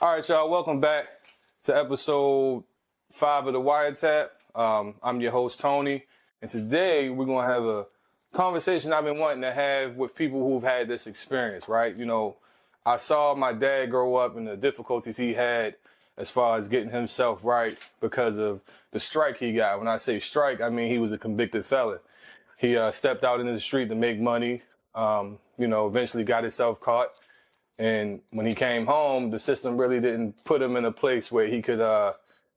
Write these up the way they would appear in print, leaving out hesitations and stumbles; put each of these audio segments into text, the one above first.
All right, y'all. Welcome back to episode 5 of the Wiretap. I'm your host, Tony. And today we're going to have a conversation I've been wanting to have with people who've had this experience, right? You know, I saw my dad grow up and the difficulties he had as far as getting himself right because of the strike he got. When I say strike, I mean he was a convicted felon. He stepped out into the street to make money, eventually got himself caught. And when he came home, the system really didn't put him in a place where he could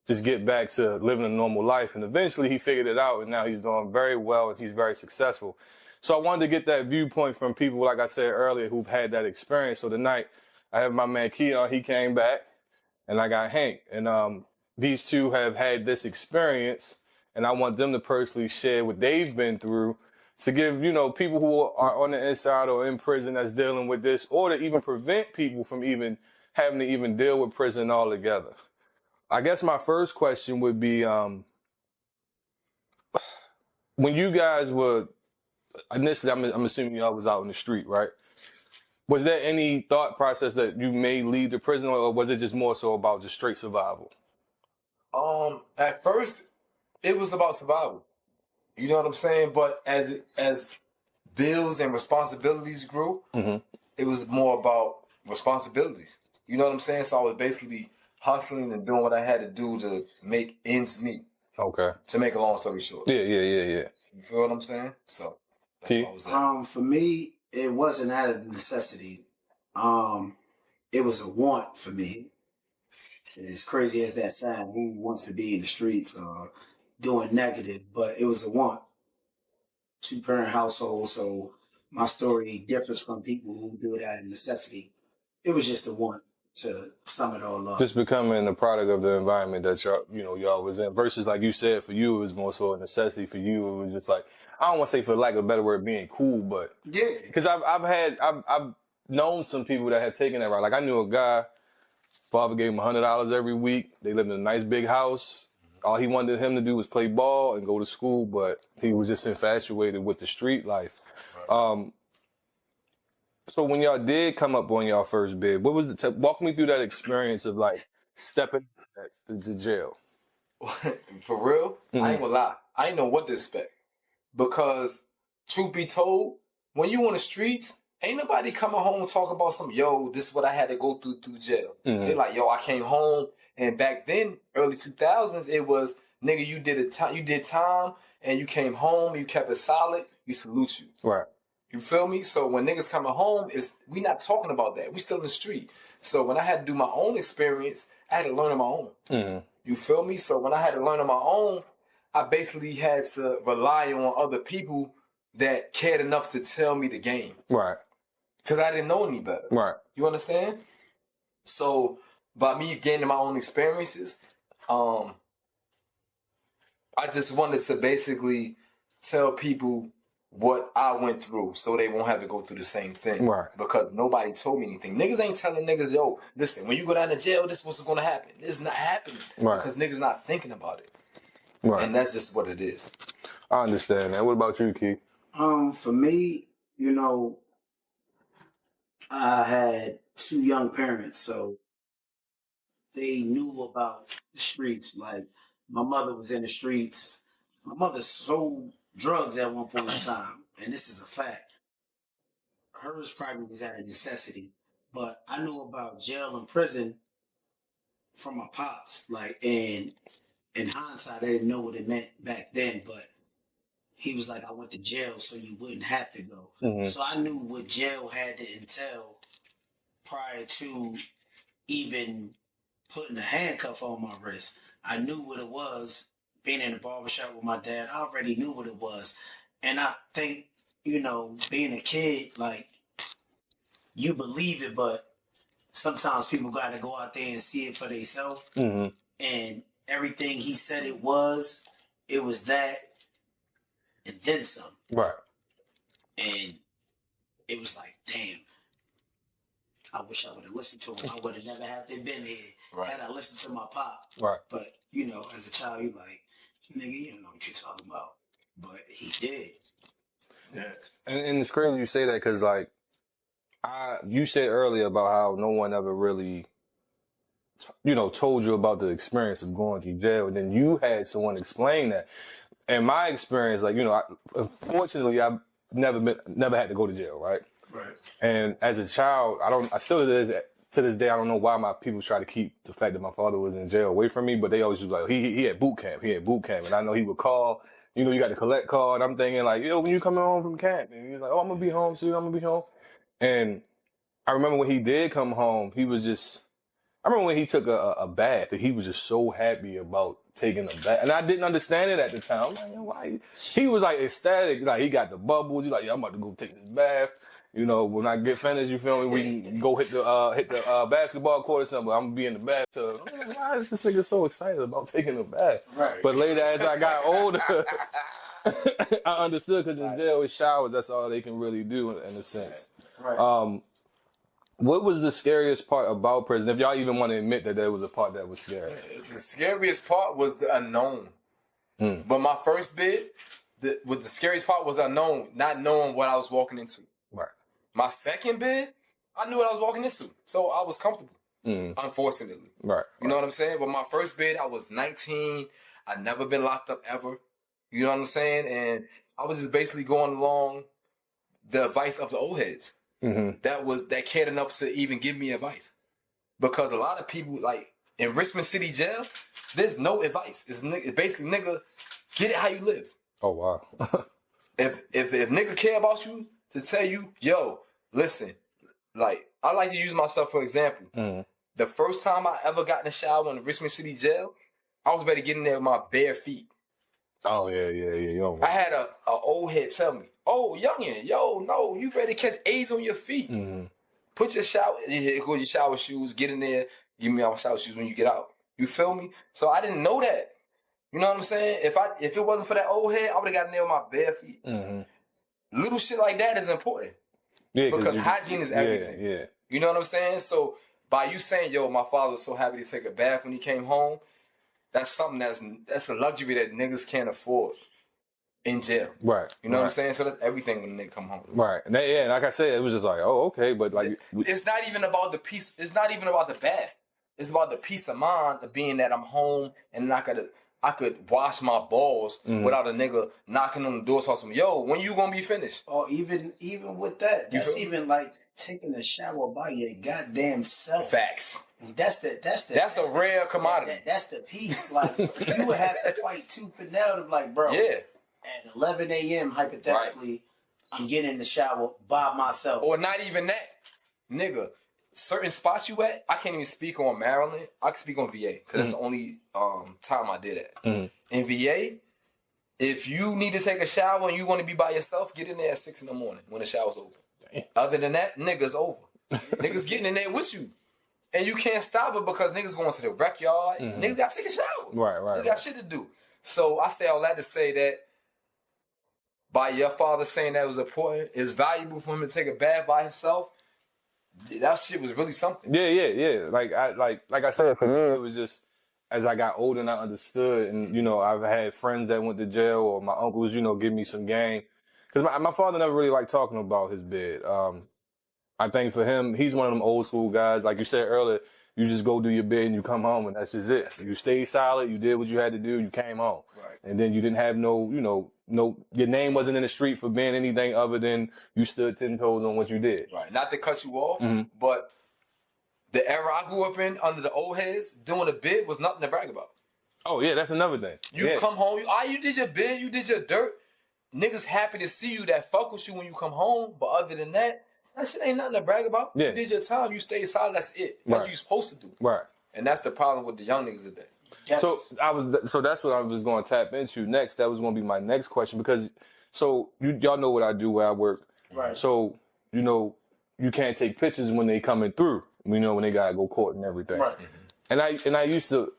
just get back to living a normal life. And eventually he figured it out, and now he's doing very well and he's very successful. So I wanted to get that viewpoint from people, like I said earlier, who've had that experience. So tonight I have my man Keon. He came back, and I got Hank. And these two have had this experience, and I want them to personally share what they've been through to give, people who are on the inside or in prison that's dealing with this, or to even prevent people from even having to even deal with prison altogether. I guess my first question would be, when you guys were, initially, I'm assuming y'all was out in the street, right? Was there any thought process that you may leave the prison, or was it just more so about just straight survival? At first, it was about survival. You know what I'm saying? But as bills and responsibilities grew, it was more about responsibilities. You know what I'm saying? So I was basically hustling and doing what I had to do to make ends meet. Okay. To make a long story short. Yeah. You feel what I'm saying? So that's what I was at. For me, it wasn't out of necessity. It was a want for me. As crazy as that sounds, who wants to be in the streets or doing negative, but it was a want. 2-parent household, so my story differs from people who do it out of necessity. It was just a want to sum it all up. Just becoming a product of the environment that y'all was in, versus like you said, for you it was more so a necessity. For you it was just like, I don't want to say for lack of a better word being cool, but yeah, because I've known some people that had taken that route. Like I knew a guy, father gave him $100 every week. They lived in a nice big house. All he wanted him to do was play ball and go to school, but he was just infatuated with the street life. Right. So when y'all did come up on y'all first bid, what was walk me through that experience of like stepping to jail? For real? I ain't gonna lie. I didn't know what to expect. Because, truth be told, when you on the streets, ain't nobody coming home and talk about this is what I had to go through jail. They're like, I came home. And back then, early 2000s, it was, nigga, you did time, and you came home, you kept it solid, we salute you. Right. You feel me? So when niggas coming home, we not talking about that. We still in the street. So when I had to do my own experience, I had to learn on my own. You feel me? So when I had to learn on my own, I basically had to rely on other people that cared enough to tell me the game. Right. Because I didn't know any better. Right. You understand? So by me gaining my own experiences, I just wanted to basically tell people what I went through so they won't have to go through the same thing. Right. Because nobody told me anything. Niggas ain't telling niggas, listen, when you go down to jail, this is what's going to happen. It's not happening. Right. Because niggas not thinking about it. Right. And that's just what it is. I understand that. What about you, Keith? For me, I had 2 young parents, so they knew about the streets. Like, my mother was in the streets. My mother sold drugs at one point in time, and this is a fact. Hers probably was out of necessity, but I knew about jail and prison from my pops. Like, and in hindsight, I didn't know what it meant back then, but he was like, I went to jail so you wouldn't have to go. So I knew what jail had to entail prior to even putting a handcuff on my wrist. I knew what it was being in the barbershop with my dad. I already knew what it was. And I think, being a kid, like, you believe it, but sometimes people got to go out there and see it for themselves. And everything he said it was that and then some. Right. And it was like, damn, I wish I would have listened to him. I would have never had to been here had I listened to my pop. Right. But, as a child, you like, nigga, you don't know what you're talking about. But he did. Yes. And it's crazy you say that because, like, you said earlier about how no one ever really told you about the experience of going to jail, and then you had someone explain that. And my experience, unfortunately, I've never had to go to jail, right? Right. And as a child, I still to this day, I don't know why my people try to keep the fact that my father was in jail away from me, but they always was like, he had boot camp, and I know he would call, you got the collect card. I'm thinking like, when you coming home from camp, and he's like, oh, I'm gonna be home soon, I'm gonna be home. And I remember when he did come home, I remember when he took a bath, and he was just so happy about taking a bath. And I didn't understand it at the time. I'm like, why? He was like ecstatic. Like, he got the bubbles. He's like, I'm about to go take this bath. When I get finished, you feel me? We can go hit the basketball court or something. I'm going to be in the bathtub. I'm like, why is this nigga so excited about taking a bath? Right. But later, as I got older, I understood, because in jail with showers, that's all they can really do in a sense. Right. What was the scariest part about prison? If y'all even want to admit that there was a part that was scary. The scariest part was the unknown. But my first bid, the scariest part was unknown, not knowing what I was walking into. Right. My second bid, I knew what I was walking into, so I was comfortable. Unfortunately. Right. You know what I'm saying? But my first bid, I was 19. I'd never been locked up ever. You know what I'm saying? And I was just basically going along the advice of the old heads. That cared enough to even give me advice, because a lot of people, like in Richmond City Jail, there's no advice. It's basically, nigga, get it how you live. Oh wow. if nigga care about you, to tell you, yo, listen, like, I like to use myself for example. The first time I ever got in the shower in the Richmond City Jail, I was ready to get in there with my bare feet. Oh yeah. I had a old head tell me, oh, youngin, yo, no, you ready to catch AIDS on your feet. Put your here go your shower shoes, get in there, give me my shower shoes when you get out. You feel me? So I didn't know that. You know what I'm saying? If it wasn't for that old head, I would have got in there with my bare feet. Little shit like that is important. Yeah, because hygiene is everything. Yeah. You know what I'm saying? So by you saying, yo, my father was so happy to take a bath when he came home, that's something that's a luxury that niggas can't afford in jail. Right. You know what I'm saying? So that's everything when they come home. Right. And like I said, it was just like, oh, okay, but like, it's not even about the peace. It's not even about the bath. It's about the peace of mind of being that I'm home and I could wash my balls without a nigga knocking on the door talking, yo, when you gonna be finished? Or even with that, that's even like taking a shower by your goddamn self. Facts. That's a rare commodity. That's the piece. Like, you would have to fight tooth and nail to, like, bro. Yeah. At 11 a.m. hypothetically, I'm getting in the shower by myself. Or not even that, nigga. Certain spots you at, I can't even speak on Maryland. I can speak on VA because that's the only time I did it. In VA, if you need to take a shower and you want to be by yourself, get in there at 6 a.m. when the shower's open. Damn. Other than that, nigga's over. Niggas getting in there with you. And you can't stop it because niggas going to the rec yard. Niggas got to take a shower. Right. Niggas got shit to do. So I say all that to say that by your father saying that was important, it's valuable for him to take a bath by himself. That shit was really something. Yeah. Like I said, for me, it was just as I got older and I understood, and I've had friends that went to jail, or my uncles, give me some game, because my father never really liked talking about his bid. I think for him, he's one of them old school guys. Like you said earlier, you just go do your bid and you come home, and that's just it. You stayed solid, you did what you had to do, you came home. Right. And then you didn't have your name wasn't in the street for being anything other than you stood 10 toes on what you did. Right. Not to cut you off, but the era I grew up in under the old heads, doing a bid was nothing to brag about. Oh yeah, that's another thing. You come home, you did your bid, you did your dirt. Niggas happy to see you that fuck with you when you come home, but other than that shit ain't nothing to brag about. Yeah. You did your time, you stayed solid, that's it. That's what you're supposed to do. Right. And that's the problem with the young niggas today. So that's what I was going to tap into next. That was going to be my next question, because y'all know what I do where I work. Right. So, you can't take pictures when they coming through, when they got to go court and everything. Right. And I used to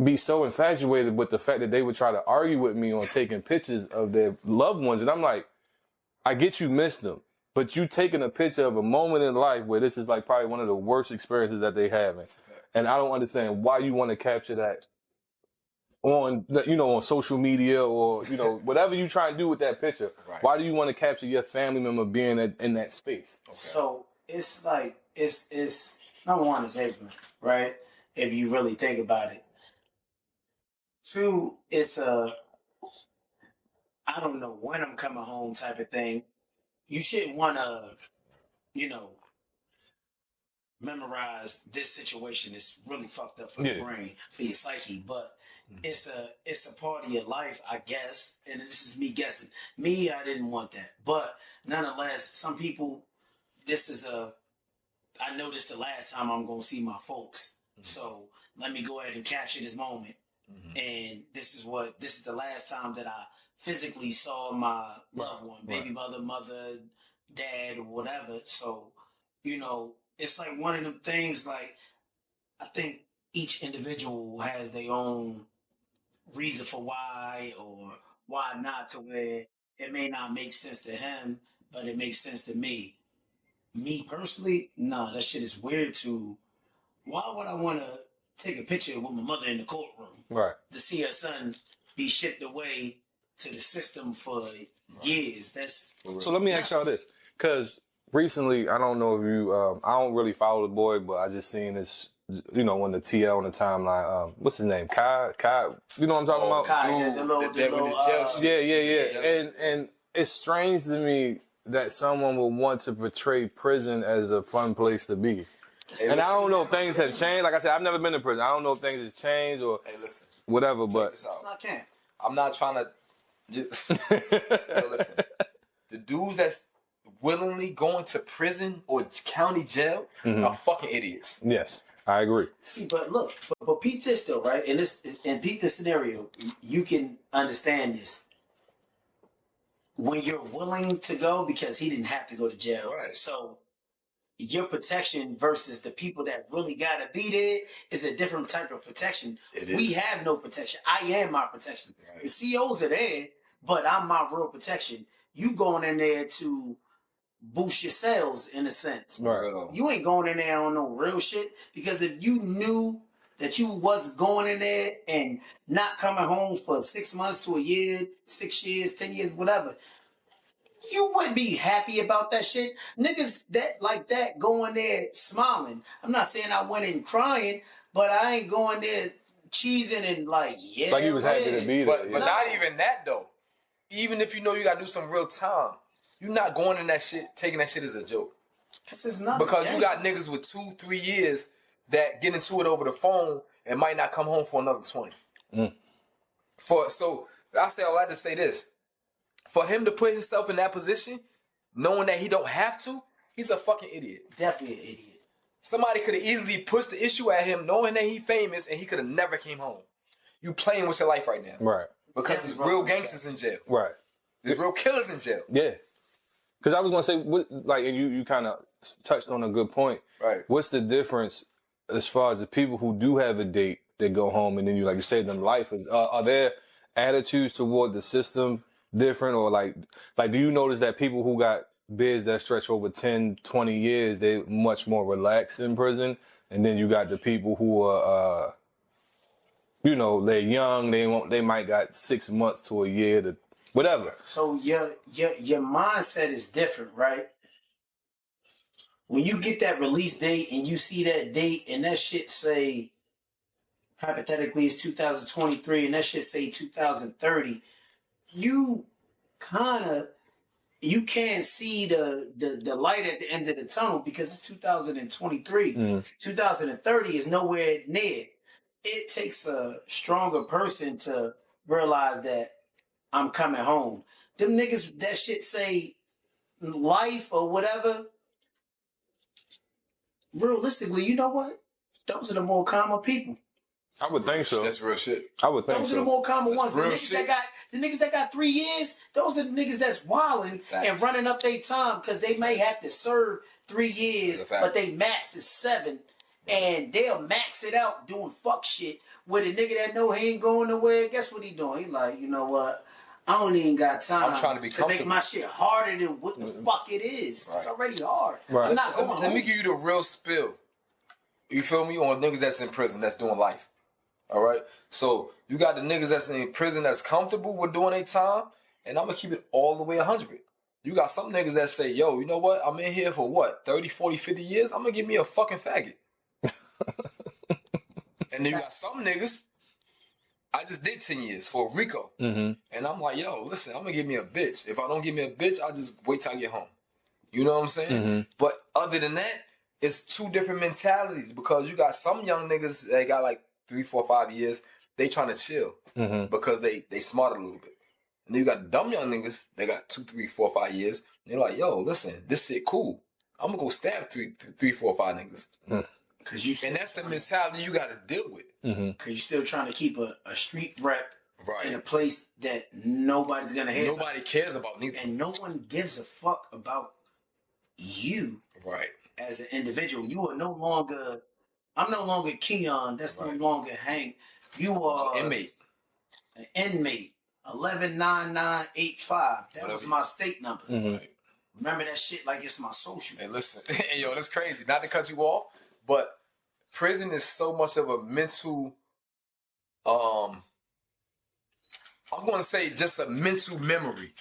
be so infatuated with the fact that they would try to argue with me on taking pictures of their loved ones. And I'm like, I get you missed them, but you taking a picture of a moment in life where this is like probably one of the worst experiences that they having. And I don't understand why you want to capture that on social media or, whatever you try to do with that picture. Right. Why do you want to capture your family member being in that space? Okay. So it's like, it's number one is ignorant, right? if you really think about it. Two, it's a I don't know when I'm coming home type of thing. You shouldn't want to, you know, memorize this situation. It's really fucked up for the brain, for your psyche, but it's a part of your life, I guess. And this is me guessing. Me, I didn't want that, but nonetheless, some people. I know this the last time I'm gonna see my folks, so let me go ahead and capture this moment. And this is the last time that I physically saw my loved one, baby mother, dad, or whatever. So, you know, it's like one of them things. Like, I think each individual has their own reason for why or why not, to where it may not make sense to him, but it makes sense to me. Me personally, nah, that shit is weird to. Why would I want to take a picture with my mother in the courtroom? Right. To see her son be shipped away to the system for years. That's so. Let me ask y'all this, because recently, I don't know if you, I don't really follow the boy, but I just seen this, you know, when the TL on the timeline, what's his name? Kai, you know what I'm talking about? Kai, the little Yeah. And it's strange to me that someone would want to portray prison as a fun place to be. And I don't know if things have changed. Like I said, I've never been to prison. I don't know if things have changed or whatever, but it's not camp. I'm not trying to listen. The dudes that's willingly going to prison or county jail are fucking idiots. Yes, I agree. See, but look, but peep this though, right? And peep the scenario. You can understand this. When you're willing to go, because he didn't have to go to jail. Right. So your protection versus the people that really gotta be there is a different type of protection. We have no protection. I am my protection. Right. The COs are there, but I'm my real protection. You going in there to boost your sales in a sense. Right. You ain't going in there on no real shit, because if you knew that you was going in there and not coming home for 6 months to a year, 6 years, 10 years, whatever, you wouldn't be happy about that shit. Niggas that going there smiling. I'm not saying I went in crying, but I ain't going there cheesing and like he was happy to be there. But not even that though. Even if you know you gotta do some real time, you're not going in that shit, taking that shit as a joke. It's not because you got niggas with 2-3 years that get into it over the phone and might not come home for another 20. So I say all that to say this. For him to put himself in that position, knowing that he don't have to, he's a fucking idiot. Definitely an idiot. Somebody could have easily pushed the issue at him, knowing that he famous, and he could have never came home. You playing with your life right now. Right. Because there's real gangsters in jail. Right. There's real killers in jail. Yeah. Because I was going to say, you kind of touched on a good point. Right. What's the difference as far as the people who do have a date that go home and then you, like you said, them lifers, are their attitudes toward the system different? Or like, do you notice that people who got bids that stretch over 10, 20 years, they much more relaxed in prison? And then you got the people who are, they're young, they might got 6 months to a year to whatever. So your mindset is different, right? When you get that release date and you see that date and that shit say, hypothetically it's 2023 and that shit say 2030, you can't see the light at the end of the tunnel because it's 2023. 2030 is nowhere near. It takes a stronger person to realize that I'm coming home. Them niggas that shit say life or whatever, realistically, you know what? Those are the more common people. I would think so. That's real shit. I would think so. Those are the more common ones. The niggas that got 3 years, those are the niggas that's wilding and running up their time because they may have to serve 3 years, but they max is 7. And they'll max it out doing fuck shit with a nigga that know he ain't going nowhere. Guess what he doing? He like, you know what? I don't even got time I'm trying to be to make my shit harder than what the fuck it is. Right. It's already hard. Right. I'm not going home. Let me give you the real spill. You feel me? On niggas that's in prison that's doing life. All right? So you got the niggas that's in prison that's comfortable with doing their time, and I'm going to keep it all the way 100. You got some niggas that say, yo, you know what? I'm in here for what? 30, 40, 50 years? I'm going to give me a fucking faggot. And then you got some niggas. I just did 10 years for Rico. And I'm like, yo, listen, I'm going to give me a bitch. If I don't give me a bitch, I'll just wait till I get home. You know what I'm saying? But other than that, it's two different mentalities because you got some young niggas that got like 3, 4, 5 years. They trying to chill because they smart a little bit. And then you got dumb young niggas. They got 2, 3, 4, 5 years. And they're like, yo, listen, this shit cool. I'm going to go stab 3, 4, 5 niggas. And that's the mentality you got to deal with. Because you're still trying to keep a street rep in a place that nobody's going to hit. Nobody cares about neither. And no one gives a fuck about you as an individual. You are no longer, I'm no longer Keon. That's no longer Hank. You are an inmate. An inmate. 119985. That was my state number. Remember that shit like it's my social. Hey, listen. Hey, yo, that's crazy. Not to cut you off, but prison is so much of a mental, I'm going to say just a mental memory,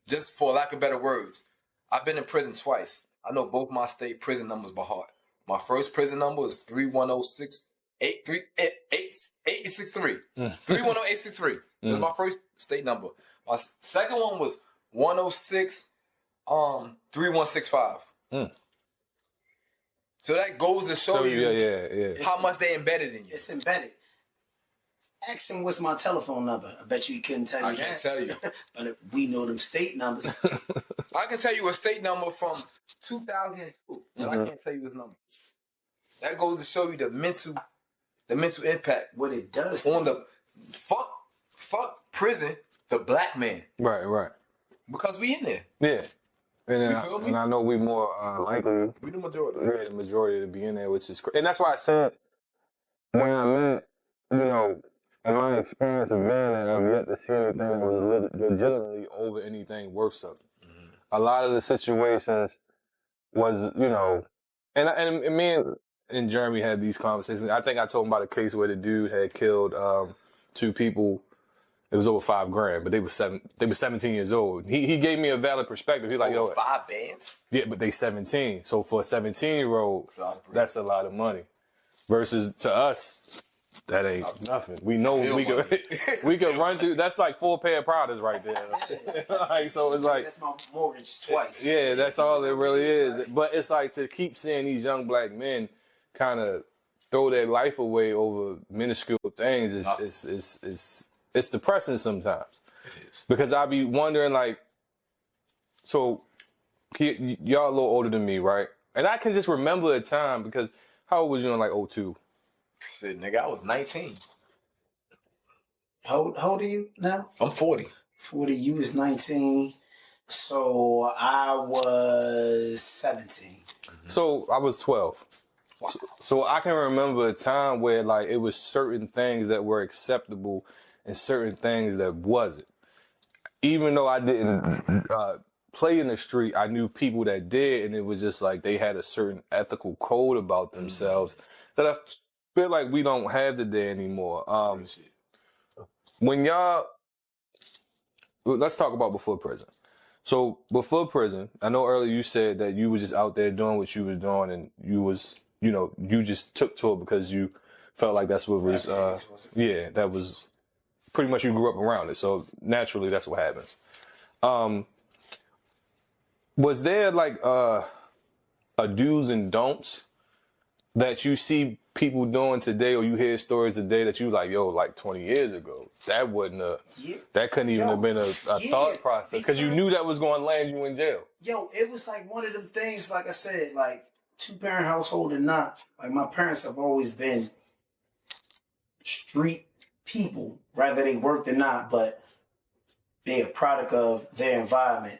just for lack of better words. I've been in prison twice. I know both my state prison numbers by heart. My first prison number was 3106863. 310-863. That was my first state number. My second one was 106-3165. So that goes to show you how much they embedded in you. It's embedded. Ask him what's my telephone number. I bet you he couldn't tell you I can't tell you. But if we know them state numbers. I can tell you a state number from 2002. But I can't tell you his number. That goes to show you the mental impact. What it does on the fuck prison, the black man. Right. Because we in there. Yeah. And I know we more likely. We the majority. We're the majority to be in there, which is crazy. And that's why I said, when I met, in my experience of being there, I've yet to see anything that was legitimately over anything worth something. A lot of the situations was, and me and Jeremy had these conversations. I think I told him about a case where the dude had killed 2 people. It was over $5,000, but they were 17 years old. He gave me a valid perspective. He's like, yo, 5 bands? Yeah, but they 17. So for a 17-year-old, that's a lot of money. Versus to us, that ain't nothing. We know we could run through. That's like 4 pair of Pradas right there. So it's like that's my mortgage twice. Yeah, that's all it really is. But it's like to keep seeing these young black men kind of throw their life away over minuscule things it's depressing sometimes. It is. Because I be wondering, like, so y'all a little older than me, right? And I can just remember a time because how old was you in like 02? Shit, nigga, I was 19. How old are you now? I'm 40. 40, you was 19. So I was 17. So I was 12. Wow. So I can remember a time where like it was certain things that were acceptable and certain things that wasn't. Even though I didn't play in the street, I knew people that did, and it was just like they had a certain ethical code about themselves that I feel like we don't have today anymore. When y'all, let's talk about before prison. So before prison, I know earlier you said that you was just out there doing what you was doing, and you was, you just took to it because you felt like that's what was, that was pretty much you grew up around it. So naturally, that's what happens. Was there like a do's and don'ts that you see people doing today, or you hear stories today that you like, yo, like 20 years ago, that wouldn't have, that couldn't even have been a thought process because you knew that was going to land you in jail. Yo, it was like one of them things, like I said, like 2-parent household or not, like my parents have always been street people, whether they worked or not, but they're a product of their environment.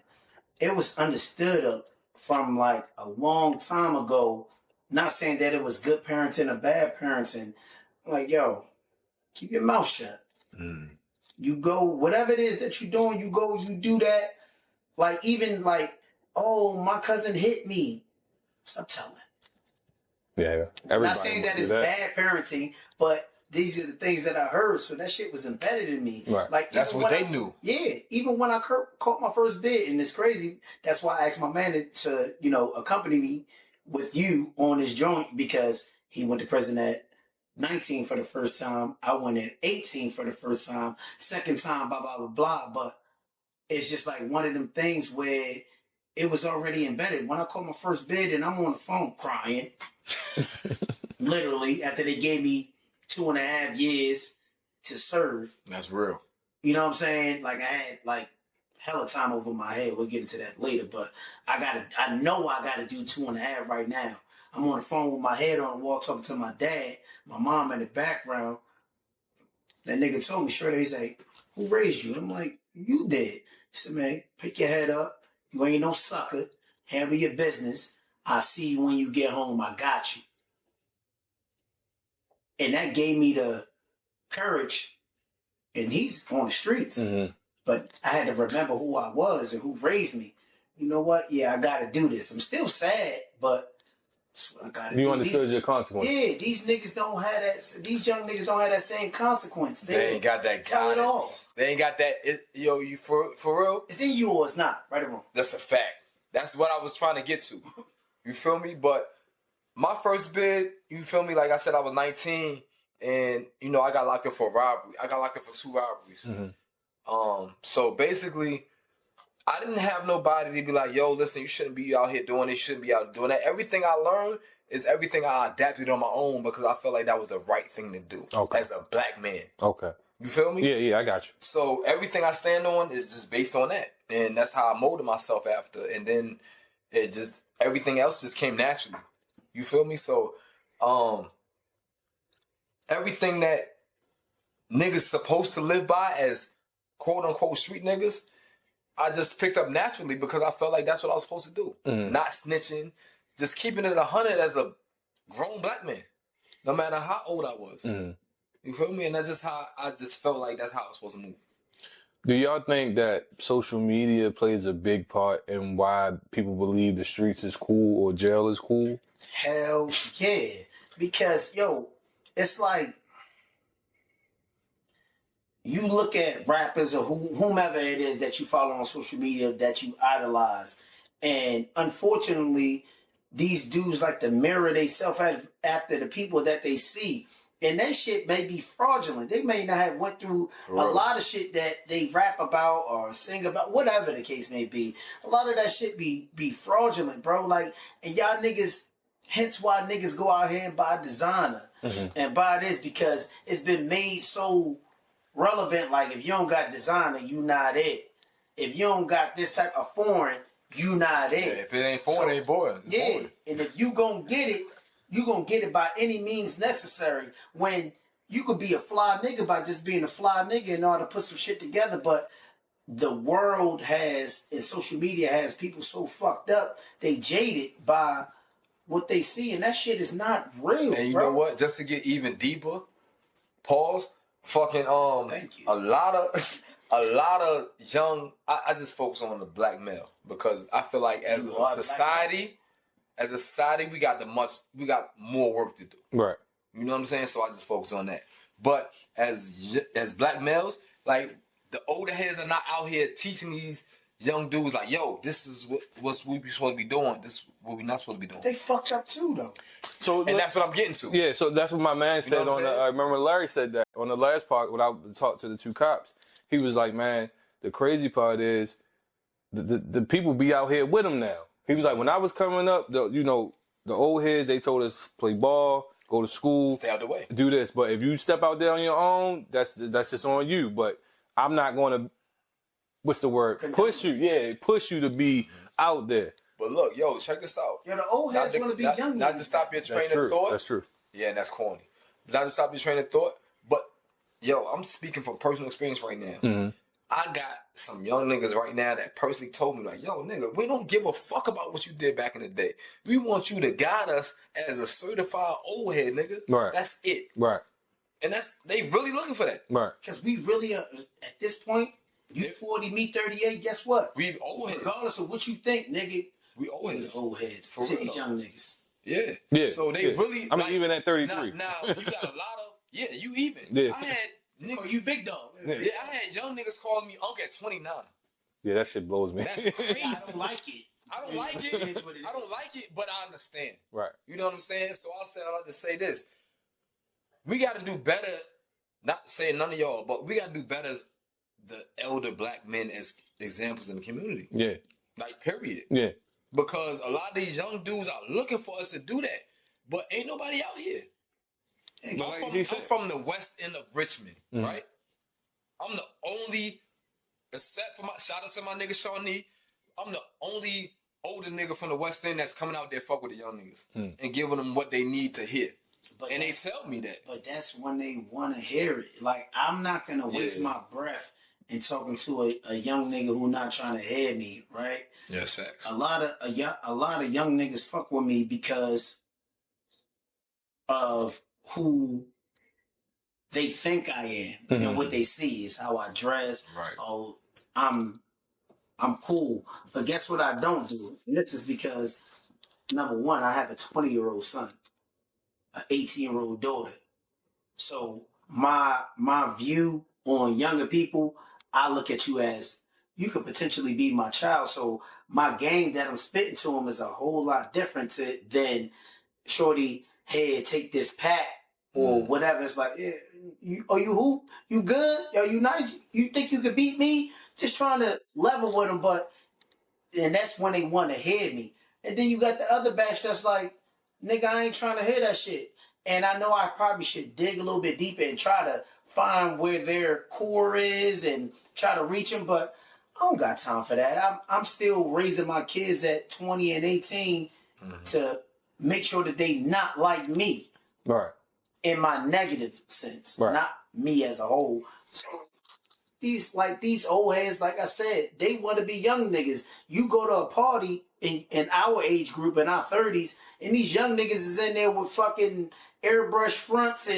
It was understood from like a long time ago, not saying that it was good parenting or bad parenting. Like, yo, keep your mouth shut. You go, whatever it is that you're doing, you go, you do that. Like, even like, oh, my cousin hit me. Stop telling. Yeah. Not saying that it's bad parenting, but these are the things that I heard. So that shit was embedded in me. Right. Like, that's what they knew. Yeah. Even when I caught my first bid, and it's crazy. That's why I asked my man to, accompany me with you on this joint, because he went to prison at 19 for the first time. I went at 18 for the first time. Second time, blah, blah, blah, blah. But it's just like one of them things where it was already embedded. When I called my first bid and I'm on the phone crying, literally, after they gave me 2.5 years to serve. That's real. You know what I'm saying? Like, I had, like, hella time over my head. We'll get into that later. But I know I got to do 2.5 right now. I'm on the phone with my head on the wall talking to my dad, my mom in the background. That nigga told me, sure, he's like, who raised you? I'm like, you did. He said, man, pick your head up. You ain't no sucker. Handle your business. I'll see you when you get home. I got you. And that gave me the courage. And he's on the streets. Mm-hmm. But I had to remember who I was and who raised me. You know what? Yeah, I got to do this. I'm still sad, but that's what I got to do. You understood your consequences. Yeah, these niggas don't have that. These young niggas don't have that same consequence. They ain't got that guidance. They ain't got that. Yo, you for real? It's in you or it's not. Right or wrong? That's a fact. That's what I was trying to get to. You feel me? But my first bid, you feel me? Like I said, I was 19, and you know I got locked up for robbery. I got locked up for 2 robberies. Mm-hmm. So basically, I didn't have nobody to be like, yo, listen, you shouldn't be out here doing this, you shouldn't be out doing that. Everything I learned is everything I adapted on my own because I felt like that was the right thing to do as a black man. Okay. You feel me? Yeah, I got you. So everything I stand on is just based on that. And that's how I molded myself after. And then it just, everything else just came naturally. You feel me? So everything that niggas supposed to live by as quote unquote street niggas, I just picked up naturally because I felt like that's what I was supposed to do. Mm. Not snitching, just keeping it 100 as a grown black man, no matter how old I was. Mm. You feel me? And that's just how I just felt like that's how I was supposed to move. Do y'all think that social media plays a big part in why people believe the streets is cool or jail is cool? Hell yeah. Because, yo, it's like, you look at rappers or whomever it is that you follow on social media that you idolize. And unfortunately, these dudes like to mirror themselves after the people that they see. And that shit may be fraudulent. They may not have went through a lot of shit that they rap about or sing about, whatever the case may be. A lot of that shit be fraudulent, bro. Like, and y'all niggas, hence why niggas go out here and buy designer and buy this because it's been made so relevant. Like, if you don't got designer, you not it. If you don't got this type of foreign, you not it. Yeah, if it ain't foreign, it ain't boring. Yeah, boring. And if you gonna get it, you gonna get it by any means necessary. When you could be a fly nigga by just being a fly nigga in order to put some shit together, but the world has, and social media has people so fucked up, they jaded by what they see, and that shit is not real. And you know what? Just to get even deeper, pause. Fucking a lot of young. I just focus on the black male because I feel like as a society, we got more work to do. Right. You know what I'm saying? So I just focus on that. But as black males, like the older heads are not out here teaching these young dudes like, yo, this is what we supposed to be doing. This is what we not supposed to be doing. They fucked up too, though. And that's what I'm getting to. Yeah, so that's what my man said on the. I remember Larry said that on the last part when I talked to the 2 cops. He was like, man, the crazy part is the people be out here with him now. He was like, when I was coming up, the old heads, they told us play ball, go to school, stay out the way, do this. But if you step out there on your own, that's just on you. But I'm not going to, what's the word? Push you to be out there. But look, yo, check this out. Yo, the old heads want to be young. Not to stop your train of thought. That's true. Yeah, and that's corny. Not to stop your train of thought. But, yo, I'm speaking from personal experience right now. Mm-hmm. I got some young niggas right now that personally told me, like, yo, nigga, we don't give a fuck about what you did back in the day. We want you to guide us as a certified old head, nigga. Right. That's it. Right. And they really looking for that. Right. Because we really are, at this point, you 40, me 38, guess what? We old heads. Regardless of what you think, nigga, we old heads. Old heads. For these young niggas. Yeah. Yeah. So they really. I'm even at 33. Now, you got a lot of. Yeah, you even. Yeah. I had niggas. Oh, you big dog. Yeah, I had young niggas calling me uncle at 29. Yeah, that shit blows me. That's crazy. I don't like it. I don't like it, but I understand. Right. You know what I'm saying? So I'll just say this. we got to do better. Not saying none of y'all, but we got to do better as the elder black men as examples in the community. Yeah. Like, period. Yeah. Because a lot of these young dudes are looking for us to do that, but ain't nobody out here. I'm from the west end of Richmond, right? I'm the only, except for shout out to my nigga Shawnee, I'm the only older nigga from the west end that's coming out there fuck with the young niggas and giving them what they need to hear. And they tell me that. But that's when they want to hear it. Like, I'm not going to waste my breath in talking to a young nigga who not trying to hear me, right? Yeah, that's facts. A lot of young niggas fuck with me because of who they think I am and what they see is how I dress. Right. Oh, I'm cool. But guess what I don't do? And this is because, number one, I have a 20-year-old son, an 18-year-old daughter. So my view on younger people, I look at you as you could potentially be my child. So my game that I'm spitting to him is a whole lot different than shorty, hey, take this pack or whatever. It's like, yeah, you who? You good? Are you nice? You think you could beat me? Just trying to level with them, and that's when they want to hear me. And then you got the other batch that's like, nigga, I ain't trying to hear that shit. And I know I probably should dig a little bit deeper and try to find where their core is and try to reach them, but I don't got time for that. I'm still raising my kids at 20 and 18 to make sure that they not like me. Right. In my negative sense. Right. Not me as a whole. So these old heads, like I said, they want to be young niggas. You go to a party in our age group, in our 30s, and these young niggas is in there with fucking airbrush fronts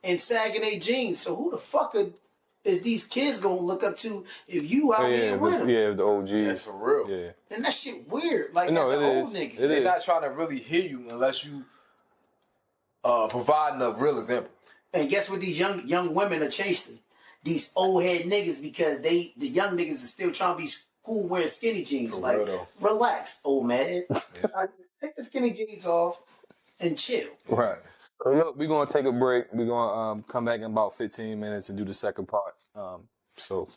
and sagging their jeans. So who the fuck is these kids gonna look up to if you out here with them? Yeah, the OGs. That's for real. Yeah. And that shit weird. Like, No, as an old is. nigga. They're not trying to really hear you unless you providing a real example. And guess what these young women are chasing? These old head niggas, because the young niggas is still trying to be cool wearing skinny jeans. For like, real, though. relax, old man. Take the skinny jeans off and chill. Right. So look, we're gonna take a break. We're gonna come back in about 15 minutes and do the second part. So